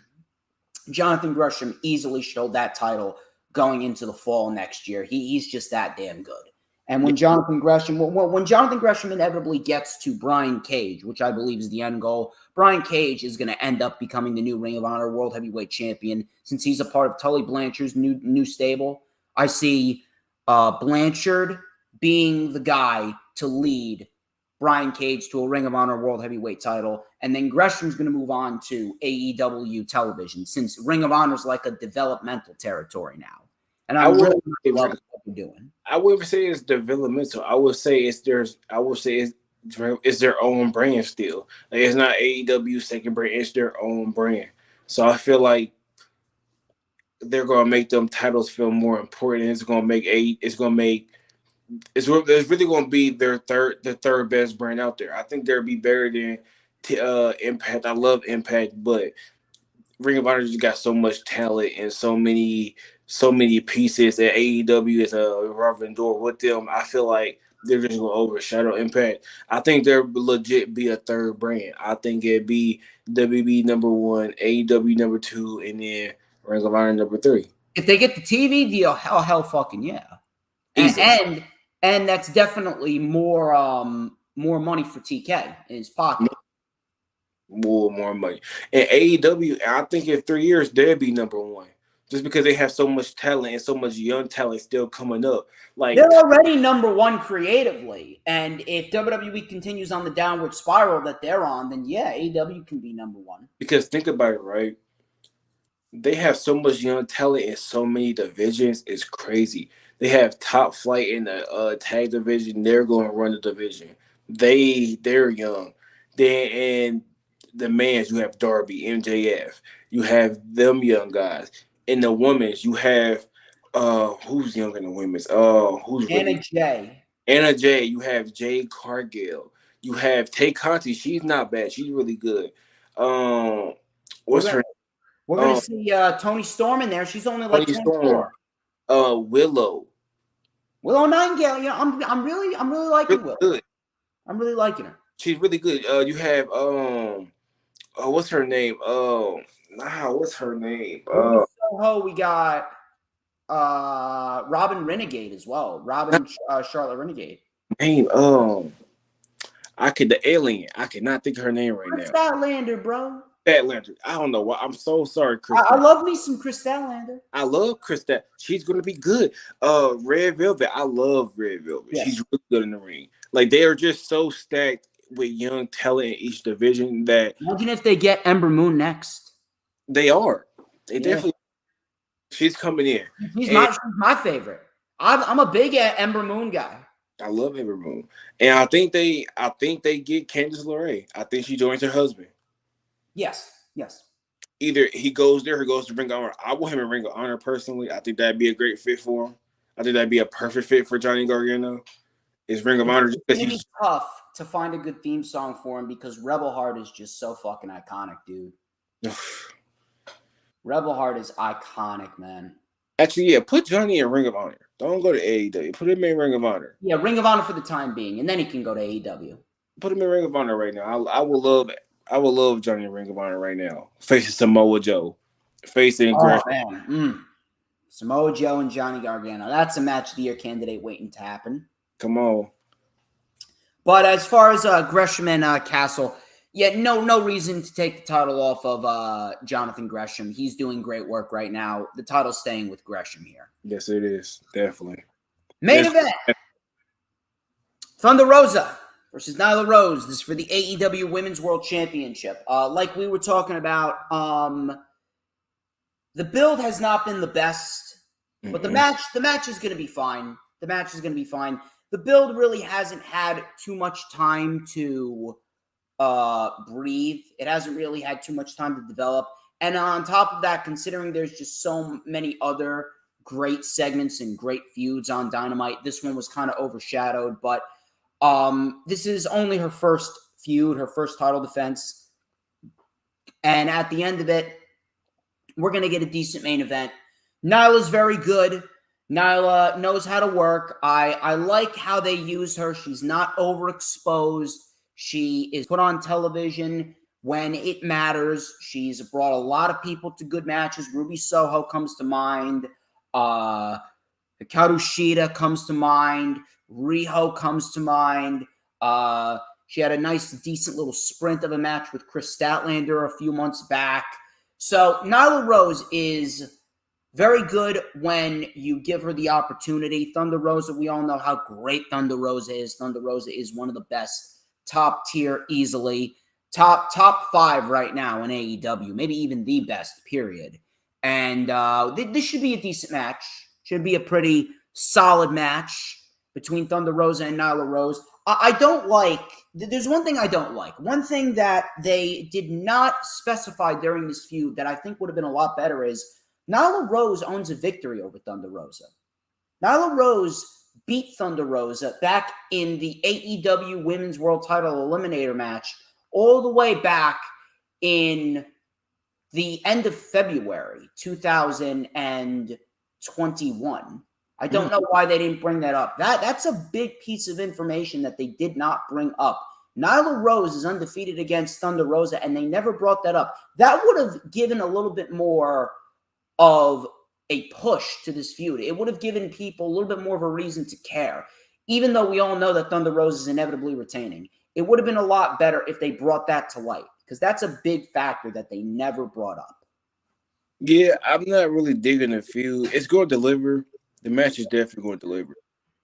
easily should hold that title going into the fall next year. He's just that damn good. And when Jonathan Gresham inevitably gets to Brian Cage, which I believe is the end goal, Brian Cage is going to end up becoming the new Ring of Honor World Heavyweight Champion since he's a part of Tully Blanchard's new stable. I see Blanchard being the guy to lead Brian Cage to a Ring of Honor World Heavyweight title, and then Gresham's going to move on to AEW television since Ring of Honor is like a developmental territory now. And I really love what they're doing. I wouldn't say it's developmental. I would say it's their own brand still. Like it's not AEW second brand. It's their own brand. So I feel like they're gonna make them titles feel more important. It's really gonna be their third best brand out there. I think they'll be better than Impact. I love Impact, but Ring of Honor just got so much talent and so many pieces that AEW is a revolving door with them. I feel like they're just going to overshadow Impact. I think they're legit be a third brand. I think it'd be WB number 1, AEW number 2, and then Ring of Honor number 3. If they get the TV deal, hell fucking yeah. And that's definitely more money for TK in his pocket. More money. And AEW, I think in 3 years, they'll be number 1. Just because they have so much talent and so much young talent still coming up. Like they're already number 1 creatively. And if WWE continues on the downward spiral that they're on, then yeah, AEW can be number 1. Because think about it, right? They have so much young talent in so many divisions. It's crazy. They have top flight in the tag division. They're going to run the division. They're young. And the men's, you have Darby, MJF. You have them young guys. In the women's, you have who's younger than the women's? Who's Anna Jay. Anna Jay. You have Jade Cargill. You have Tay Conti. She's not bad. She's really good. What's her? We're gonna see Tony Storm in there. She's only like 24. Willow Nightingale. Yeah, I'm really liking Willow. Good. I'm really liking her. She's really good. You have what's her name? What's her name? We got Robin Renegade as well. Robin Charlotte Renegade. Name the alien. I cannot think of her name right now. Statlander, bro. Statlander. I don't know why. I'm so sorry, Chris. I love me some Chris Statlander. I love Chris Stat. She's gonna be good. Red Velvet. I love Red Velvet. Yes. She's really good in the ring. Like they are just so stacked with young talent in each division that imagine if they get Ember Moon next. They are. They definitely. She's coming in. She's And my favorite. I'm a big Ember Moon guy. I love Ember Moon. And I think they get Candice LeRae. I think she joins her husband. Yes. Either he goes there or goes to Ring of Honor. I want him in Ring of Honor personally. I think that'd be a great fit for him. I think that'd be a perfect fit for Johnny Gargano. Is Ring of Honor just because it's tough to find a good theme song for him because Rebel Heart is just so fucking iconic, dude. Rebel Heart is iconic, man. Actually, yeah, put Johnny in Ring of Honor. Don't go to AEW. Put him in Ring of Honor. Yeah, Ring of Honor for the time being, and then he can go to AEW. Put him in Ring of Honor right now. I would love Johnny in Ring of Honor right now. Facing Samoa Joe. Facing man. Samoa Joe and Johnny Gargano. That's a match of the year candidate waiting to happen. Come on. But as far as Gresham and Castle, yeah, no reason to take the title off of Jonathan Gresham. He's doing great work right now. The title's staying with Gresham here. Yes, it is. Definitely. Main event. Thunder Rosa versus Nyla Rose. This is for the AEW Women's World Championship. Like we were talking about, the build has not been the best, but the match is going to be fine. The build really hasn't had too much time to breathe. It hasn't really had too much time to develop. And on top of that, considering there's just so many other great segments and great feuds on Dynamite, this one was kind of overshadowed. But this is only her first feud, her first title defense. And at the end of it, we're going to get a decent main event. Nyla's very good. Nyla knows how to work. I like how they use her. She's not overexposed. She is put on television when it matters. She's brought a lot of people to good matches. Ruby Soho comes to mind. Hikaru Shida comes to mind. Riho comes to mind. She had a nice, decent little sprint of a match with Chris Statlander a few months back. So Nyla Rose is very good when you give her the opportunity. Thunder Rosa, we all know how great Thunder Rosa is. Thunder Rosa is one of the best, top tier, easily. Top 5 right now in AEW. Maybe even the best, period. And this should be a decent match. Should be a pretty solid match between Thunder Rosa and Nyla Rose. I don't like, there's one thing I don't like. One thing that they did not specify during this feud that I think would have been a lot better is Nyla Rose owns a victory over Thunder Rosa. Nyla Rose beat Thunder Rosa back in the AEW Women's World Title Eliminator match all the way back in the end of February 2021. I don't know why they didn't bring that up. That's a big piece of information that they did not bring up. Nyla Rose is undefeated against Thunder Rosa, and they never brought that up. That would have given a little bit more of a push to this feud. It would have given people a little bit more of a reason to care. Even though we all know that Thunder Rose is inevitably retaining, it would have been a lot better if they brought that to light, because that's a big factor that they never brought up. Yeah, I'm not really digging the feud. It's going to deliver. The match is definitely going to deliver.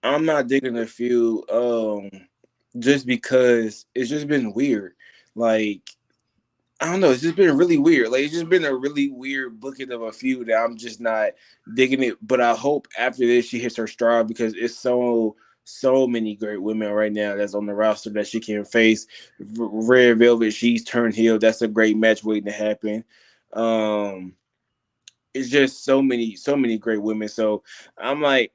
I'm not digging the feud just because it's just been weird. Like, I don't know. It's just been really weird. Like, it's just been a really weird booking of a feud that I'm just not digging it. But I hope after this she hits her stride, because it's so many great women right now that's on the roster that she can face. Red Velvet, she's turned heel. That's a great match waiting to happen. It's just so many great women. So I'm like,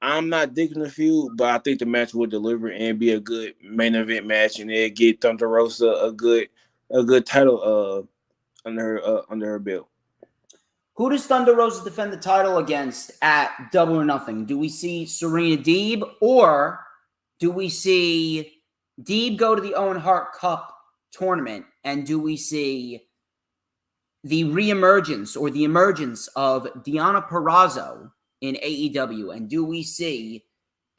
I'm not digging the feud, but I think the match will deliver and be a good main event match, and it get Thunder Rosa a good title under her belt. Who does Thunder Rosa defend the title against at Double or Nothing? Do we see Serena Deeb, or do we see Deeb go to the Owen Hart Cup tournament, and do we see the reemergence or the emergence of Deonna Purrazzo in AEW? And do we see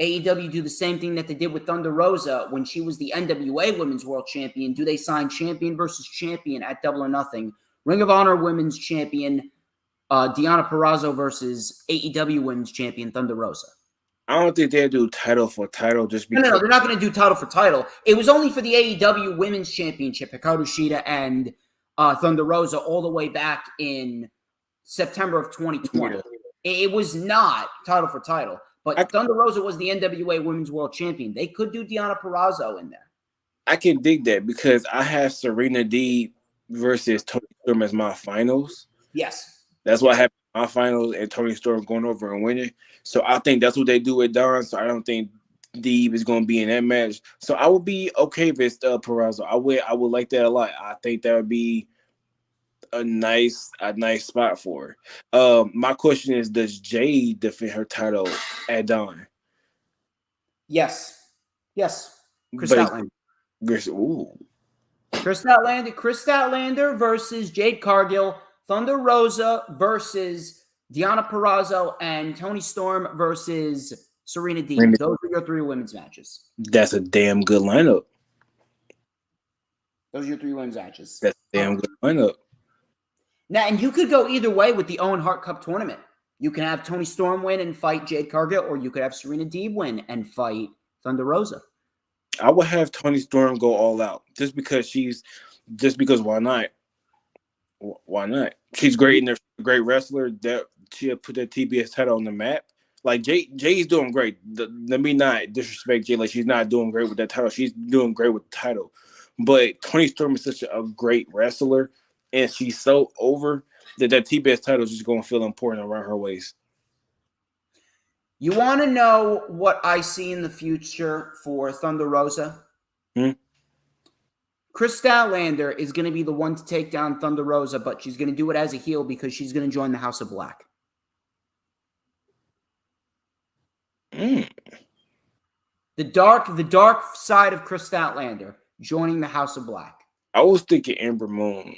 AEW do the same thing that they did with Thunder Rosa when she was the NWA Women's World Champion? Do they sign champion versus champion at Double or Nothing? Ring of Honor Women's Champion Deonna Purrazzo versus AEW Women's Champion Thunder Rosa. I don't think they'll do title for title just because. No, they're not going to do title for title. It was only for the AEW Women's Championship, Hikaru Shida and Thunder Rosa, all the way back in September of 2020. Yeah. It was not title for title, but Thunder Rosa was the NWA Women's World Champion. They could do Deonna Purrazzo in there. I can dig that because I have Serena Deeb versus Toni Storm as my finals. Yes. That's what happened in my finals, and Toni Storm going over and winning. So I think that's what they do with Dawn. So I don't think Deeb is going to be in that match. So I would be okay if it's Purrazzo. I would like that a lot. I think that would be a nice spot for her. My question is, does Jade defend her title at Dawn? Yes. Chris Statlander. Chris Statlander versus Jade Cargill. Thunder Rosa versus Deonna Purrazzo, and Toni Storm versus Serena Deeb. Those are your 3 women's matches. That's a damn good lineup. Those are your 3 women's matches. That's a damn good lineup. Now, and you could go either way with the Owen Hart Cup tournament. You can have Toni Storm win and fight Jade Cargill, or you could have Serena Deeb win and fight Thunder Rosa. I would have Toni Storm go all out just because why not? Why not? She's great and they're a great wrestler. That she put that TBS title on the map. Like Jay's doing great. Let me not disrespect Jay. Like she's not doing great with that title. She's doing great with the title. But Toni Storm is such a great wrestler, and she's so over that TBS title is just going to feel important around her waist. You want to know what I see in the future for Thunder Rosa? Chris Statlander is going to be the one to take down Thunder Rosa, but she's going to do it as a heel because she's going to join the House of Black. The dark side of Chris Statlander joining the House of Black. I was thinking Ember Moon.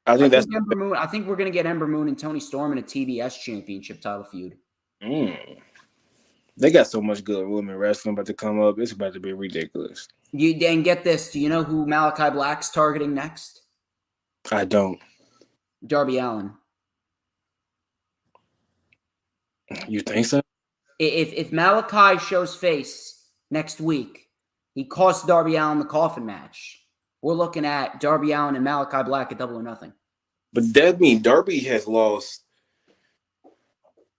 I think Ember Moon. I think we're going to get Ember Moon and Toni Storm in a TBS championship title feud. They got so much good women wrestling about to come up. It's about to be ridiculous. And get this. Do you know who Malachi Black's targeting next? I don't. Darby Allin. You think so? If Malachi shows face next week, he costs Darby Allin the coffin match. We're looking at Darby Allin and Malachi Black at Double or Nothing. But that means Darby has lost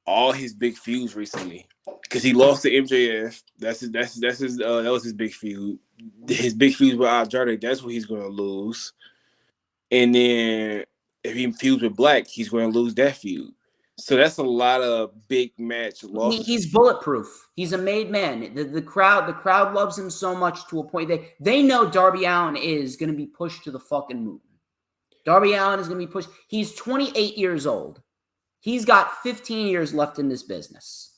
all his big feuds recently because he lost to MJF. That was his big feud. His big feud with Andrade, that's what he's going to lose. And then if he feuds with Black, he's going to lose that feud. So that's a lot of big match losses. He's bulletproof. He's a made man. The crowd loves him so much to a point they know Darby Allin is going to be pushed to the fucking moon. Darby Allin is going to be pushed. He's 28 years old. He's got 15 years left in this business.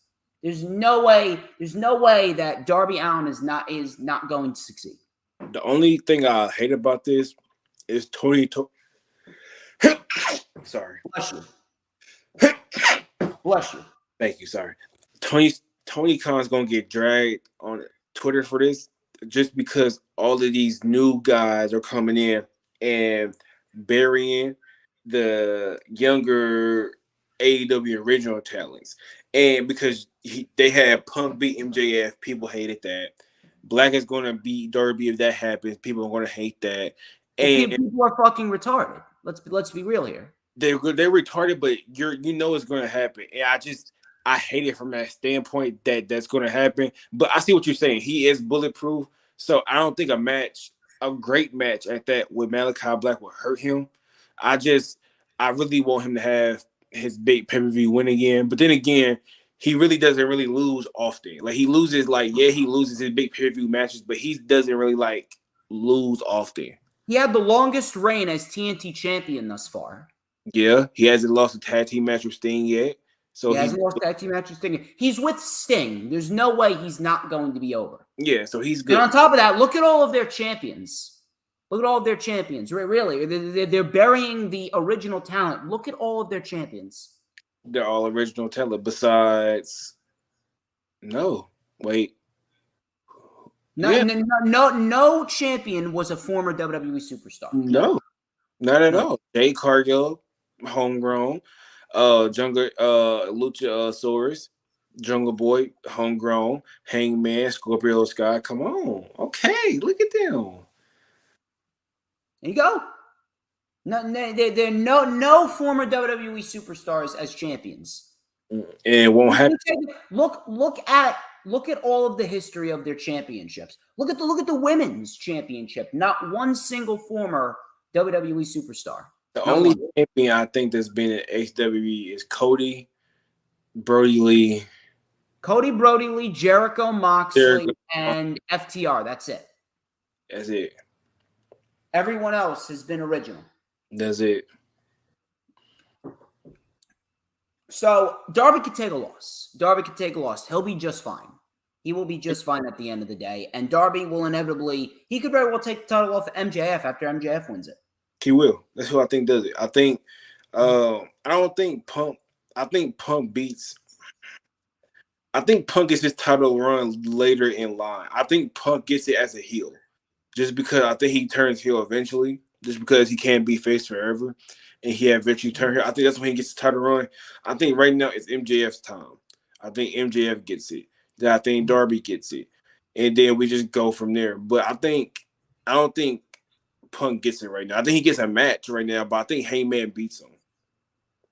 There's no way that Darby Allin is not going to succeed. The only thing I hate about this is Tony. Sorry. Bless you. Bless you. Thank you. Sorry. Tony Khan's gonna get dragged on Twitter for this just because all of these new guys are coming in and burying the younger AEW original talents. And because they had Punk beat MJF, people hated that. Black is going to beat Darby if that happens. People are going to hate that. And people are fucking retarded. Let's be real here. They're retarded, but you know it's going to happen. And I hate it from that standpoint that's going to happen. But I see what you're saying. He is bulletproof. So I don't think a great match at that with Malachi Black will hurt him. I really want him to have his big pay-per-view win again. But then again, he really doesn't really lose often. Like he loses his big pay-per-view matches, but he doesn't really lose often. He had the longest reign as TNT champion thus far. Yeah, he hasn't lost a tag team match with Sting yet. So he hasn't lost a tag team match with Sting. He's with Sting. There's no way he's not going to be over. Yeah, so he's good. And on top of that, look at all of their champions. Really. They're burying the original talent. Look at all of their champions. They're all original talent besides... No. Wait. No champion was a former WWE superstar. No. Not at all. Jay Cargill, homegrown. Luchasaurus, Jungle Boy, homegrown. Hangman, Scorpio Sky. Come on. Okay, look at them. There you go. There are no former WWE superstars as champions. And it won't happen. Look at all of the history of their championships. Look at the women's championship. Not one single former WWE superstar. The Not only one. champion I think that's been in HWE is Cody, Brody Lee, Jericho, Moxley, Jericho. and FTR. That's it. That's it. Everyone else has been original. That's it. So Darby could take a loss. He'll be just fine. He will be just fine at the end of the day. And Darby will inevitably, he could very well take the title off of MJF after MJF wins it. He will. That's who I think does it. I think, I don't think Punk, I think Punk gets his title run later in line. I think Punk gets it as a heel. Just because I think he turns heel eventually. Just because he can't be face forever. And he eventually turn here. I think that's when he gets the title run. I think right now it's MJF's time. I think MJF gets it. Then I think Darby gets it. And then we just go from there. But I don't think Punk gets it right now. I think he gets a match right now, but I think Heyman beats him.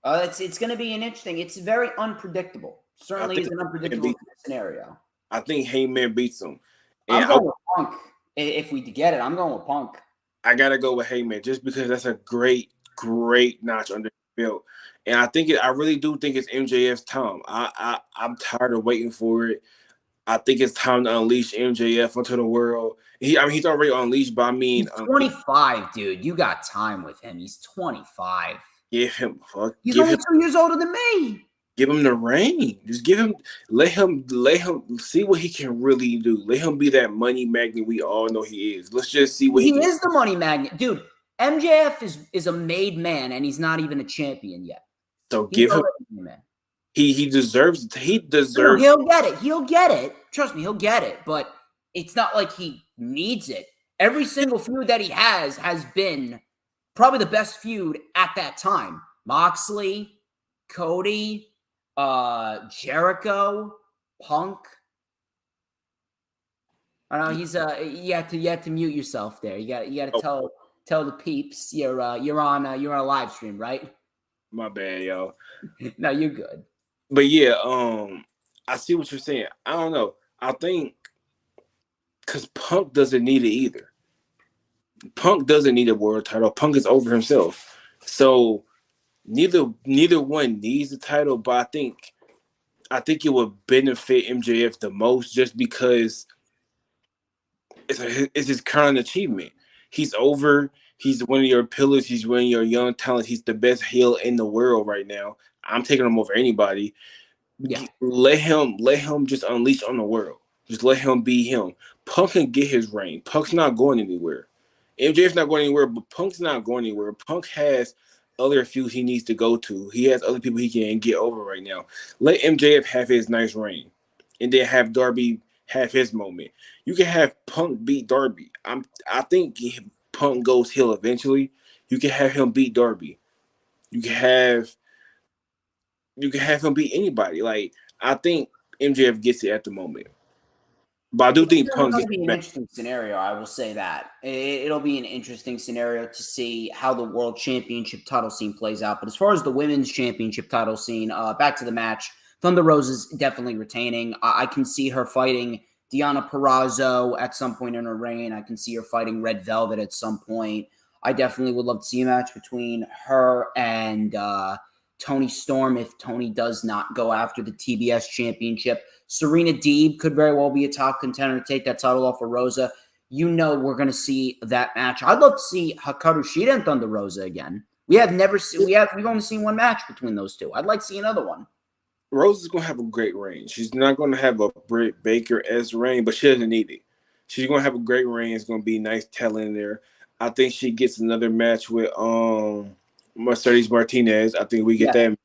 It's going to be an interesting. It's very unpredictable. Certainly is an unpredictable scenario. I think Heyman beats him. And I'm going with Punk. If we get it, I'm going with Punk. I gotta go with Heyman just because that's a great notch under the belt. And I really do think it's MJF's time. I'm tired of waiting for it. I think it's time to unleash MJF onto the world. He's already unleashed, but I mean, he's 25, dude. You got time with him. He's 25. Give him He's only 2 years older than me. Give him the reign. Just let him see what he can really do. Let him be that money magnet we all know he is. Let's just see what he is. The money magnet, dude. MJF is a made man, and he's not even a champion yet. So give him. He deserves it. He deserves. He'll get it. He'll get it. Trust me, he'll get it. But it's not like he needs it. Every single feud that he has been probably the best feud at that time. Moxley, Cody, Jericho, Punk. I know he's you have to mute yourself there. You got to tell the peeps you're on a live stream, right? My bad, y'all. No, you're good. But yeah, I see what you're saying. I don't know. I think because Punk doesn't need it either. Punk doesn't need a world title. Punk is over himself. So neither one needs the title, but I think it would benefit MJF the most just because it's his current achievement. He's over. He's one of your pillars. He's one of your young talents. He's the best heel in the world right now. I'm taking him over anybody. Yeah. Let him just unleash on the world. Just let him be him. Punk can get his reign. Punk's not going anywhere. MJF's not going anywhere, but Punk's not going anywhere. Punk has other feuds he needs to go to. He has other people he can get over right now. Let MJF have his nice reign, and then have Darby have his moment. You can have Punk beat Darby. I think Punk goes heel eventually. You can have him beat Darby. You can have him beat anybody. Like, I think MJF gets it at the moment. But I do think Punk gets it. It'll be an interesting scenario. I will say that. It'll be an interesting scenario to see how the World Championship title scene plays out. But as far as the Women's Championship title scene, back to the match, Thunder Rosa's definitely retaining. I can see her fighting Deonna Purrazzo at some point in her reign. I can see her fighting Red Velvet at some point. I definitely would love to see a match between her and Toni Storm if Toni does not go after the TBS Championship. Serena Deeb could very well be a top contender to take that title off of Rosa. You know we're going to see that match. I'd love to see Hikaru Shida and Thunder Rosa again. We've only seen one match between those two. I'd like to see another one. Rosa's going to have a great reign. She's not going to have a Britt Baker-esque reign, but she doesn't need it. She's going to have a great reign. It's going to be nice talent there. I think she gets another match with Mercedes Martinez. I think we get that.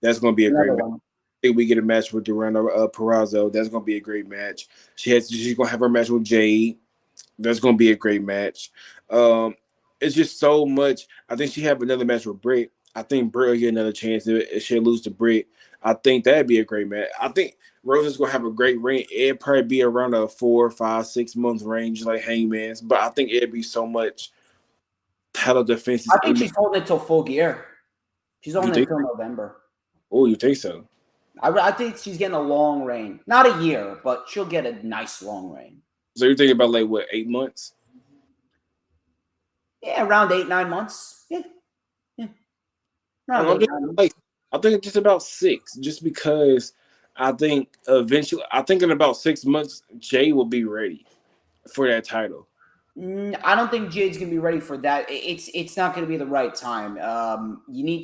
That's going to be a great match. I think we get a match with Deonna Purrazzo. That's going to be a great match. She's going to have her match with Jade. That's going to be a great match. It's just so much. I think she have another match with Britt. I think Britt will get another chance if she'll lose to Britt. I think that'd be a great match. I think Rosa's going to have a great reign. It'd probably be around a 4, 5, 6 month range like Hangman's. But I think it'd be so much title defenses I think she's holding it till Full Gear. She's holding it till November. Oh, you think so? I think she's getting a long reign. Not a year, but she'll get a nice long reign. So you're thinking about like what, 8 months? Yeah, around 8-9 months. Yeah. I'm thinking just about 6, just because I think eventually, I think in about 6 months, Jay will be ready for that title. I don't think Jade's gonna be ready for that. It's not gonna be the right time. You're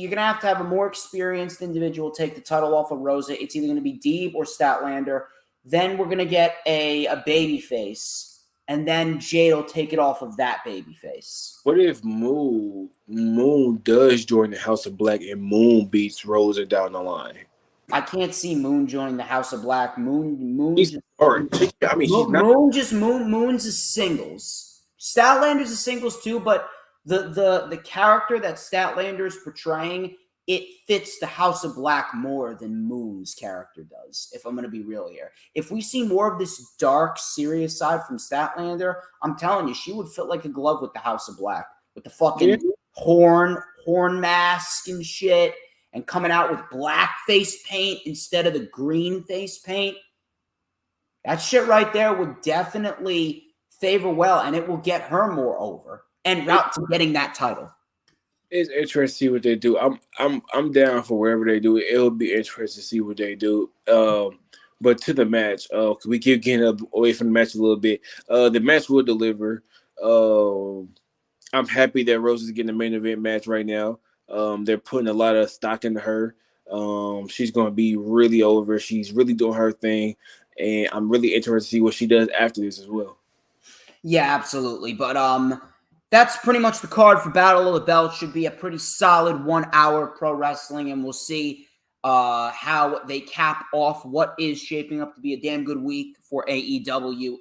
gonna have to have a more experienced individual take the title off of Rosa. It's either gonna be Deeb or Statlander. Then we're gonna get a baby face, and then Jade will take it off of that baby face. What if Moon does join the House of Black and Moon beats Rosa down the line? I can't see Moon joining the House of Black. Moon's a singles. Statlander's a singles too, but the character that Statlander's portraying, it fits the House of Black more than Moon's character does, if I'm going to be real here. If we see more of this dark, serious side from Statlander, I'm telling you, she would fit like a glove with the House of Black, with the fucking horn mask and shit, and coming out with black face paint instead of the green face paint. That shit right there would definitely favor well, and it will get her more over and route to getting that title. It's interesting to see what they do. I'm down for wherever they do it. It'll be interesting to see what they do. But to the match, we keep getting away from the match a little bit. The match will deliver. I'm happy that Rose is getting the main event match right now. They're putting a lot of stock into her. She's going to be really over. She's really doing her thing. And I'm really interested to see what she does after this as well. Yeah, absolutely. But that's pretty much the card for Battle of the Belts. Should be a pretty solid 1 hour pro wrestling, and we'll see how they cap off what is shaping up to be a damn good week for AEW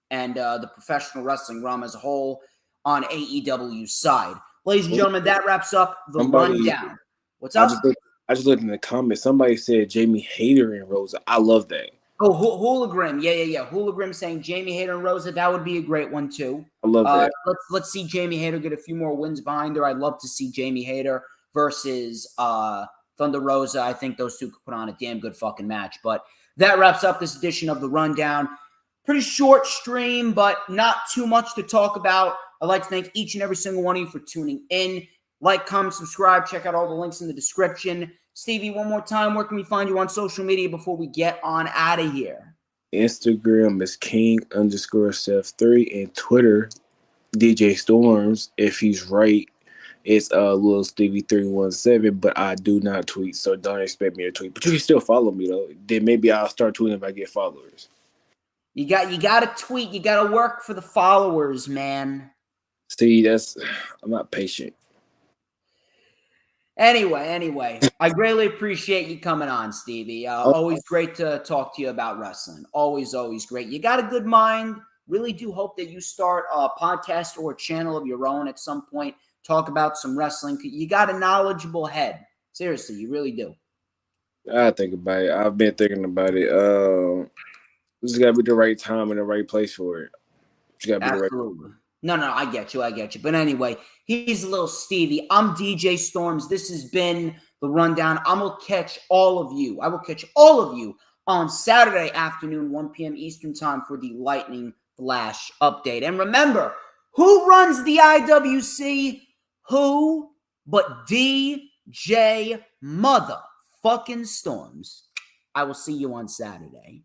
and the professional wrestling realm as a whole on AEW's side. Ladies and gentlemen, that wraps up the rundown. What's up? I just looked in the comments. Somebody said Jamie Hayter and Rosa. I love that. Oh, Hooligrim. Yeah. Hooligrim saying Jamie Hayter and Rosa. That would be a great one, too. I love that. Let's see Jamie Hayter get a few more wins behind her. I'd love to see Jamie Hayter versus Thunder Rosa. I think those two could put on a damn good fucking match. But that wraps up this edition of The Rundown. Pretty short stream, but not too much to talk about. I'd like to thank each and every single one of you for tuning in. Like, comment, subscribe. Check out all the links in the description. Stevie, one more time, where can we find you on social media before we get on out of here? Instagram is King_Seth3 and Twitter, DJ Storms. If he's right, it's Lil Stevie 317, but I do not tweet, so don't expect me to tweet. But you can still follow me though. Then maybe I'll start tweeting if I get followers. You got to tweet. You got to work for the followers, man. See, I'm not patient. Anyway, I greatly appreciate you coming on, Stevie. Always great to talk to you about wrestling. Always great. You got a good mind. Really do hope that you start a podcast or a channel of your own at some point. Talk about some wrestling. You got a knowledgeable head. Seriously, you really do. I think about it. I've been thinking about it. This got to be the right time and the right place for it. Absolutely. No, I get you. But anyway, he's Lil Stevie. I'm DJ Storms. This has been The Rundown. I will catch all of you on Saturday afternoon, 1 p.m. Eastern Time for the Lightning Flash update. And remember, who runs the IWC? Who but DJ motherfucking Storms. I will see you on Saturday.